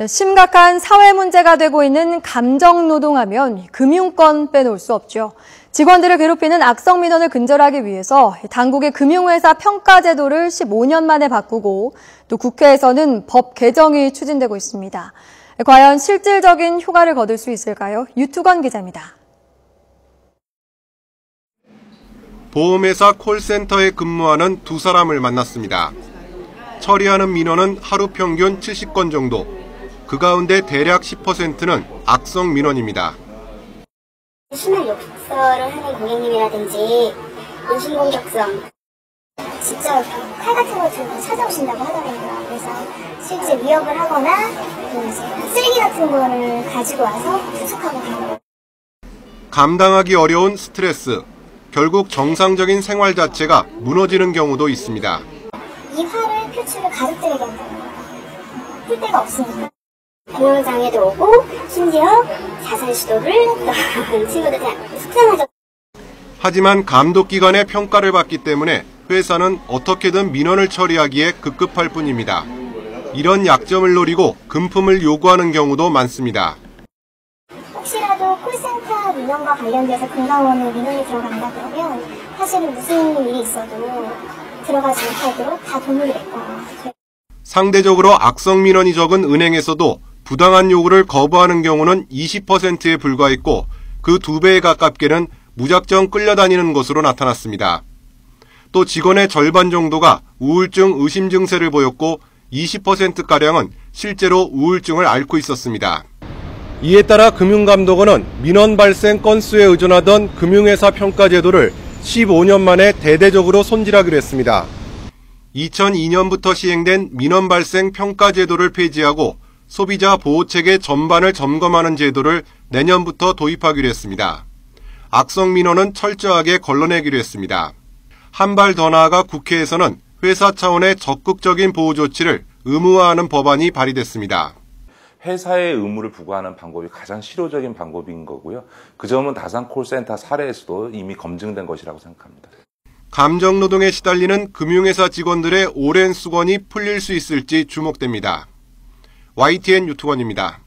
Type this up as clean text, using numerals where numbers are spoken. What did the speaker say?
네, 심각한 사회 문제가 되고 있는 감정노동하면 금융권 빼놓을 수 없죠. 직원들을 괴롭히는 악성 민원을 근절하기 위해서 당국의 금융회사 평가제도를 15년 만에 바꾸고 또 국회에서는 법 개정이 추진되고 있습니다. 과연 실질적인 효과를 거둘 수 있을까요? 유투건 기자입니다. 보험회사 콜센터에 근무하는 두 사람을 만났습니다. 처리하는 민원은 하루 평균 70건 정도. 그 가운데 대략 10%는 악성 민원입니다. 심한 욕설을 하는 고객님이라든지 인신공격성, 직접 칼 같은 거 들고 찾아오신다고 하더라고요. 그래서 실제 위협을 하거나 쓰레기 같은 거를 가지고 와서 투척하고 가요. 감당하기 어려운 스트레스, 결국 정상적인 생활 자체가 무너지는 경우도 있습니다. 이 화를 표출을 가족들에게 한다는 거예요. 풀 데가 없으니까. 공황장애도 오고 심지어 자살 시도를 했던 친구들이 속상하죠. 하지만 감독기관의 평가를 받기 때문에 회사는 어떻게든 민원을 처리하기에 급급할 뿐입니다. 이런 약점을 노리고 금품을 요구하는 경우도 많습니다. 혹시라도 콜센터 민원과 관련돼서 금감원에 민원이 들어간다 그러면 사실은 무슨 일이 있어도 들어가지 못하도록 다 도움이 됐고요. 상대적으로 악성 민원이 적은 은행에서도 부당한 요구를 거부하는 경우는 20%에 불과했고 그 2배에 가깝게는 무작정 끌려다니는 것으로 나타났습니다. 또 직원의 절반 정도가 우울증 의심 증세를 보였고 20%가량은 실제로 우울증을 앓고 있었습니다. 이에 따라 금융감독원은 민원 발생 건수에 의존하던 금융회사 평가제도를 15년 만에 대대적으로 손질하기로 했습니다. 2002년부터 시행된 민원 발생 평가제도를 폐지하고 소비자 보호체계 전반을 점검하는 제도를 내년부터 도입하기로 했습니다. 악성 민원은 철저하게 걸러내기로 했습니다. 한 발 더 나아가 국회에서는 회사 차원의 적극적인 보호 조치를 의무화하는 법안이 발의됐습니다. 회사의 의무를 부과하는 방법이 가장 실효적인 방법인 거고요. 그 점은 다산 콜센터 사례에서도 이미 검증된 것이라고 생각합니다. 감정노동에 시달리는 금융회사 직원들의 오랜 수건이 풀릴 수 있을지 주목됩니다. YTN 유튜건입니다.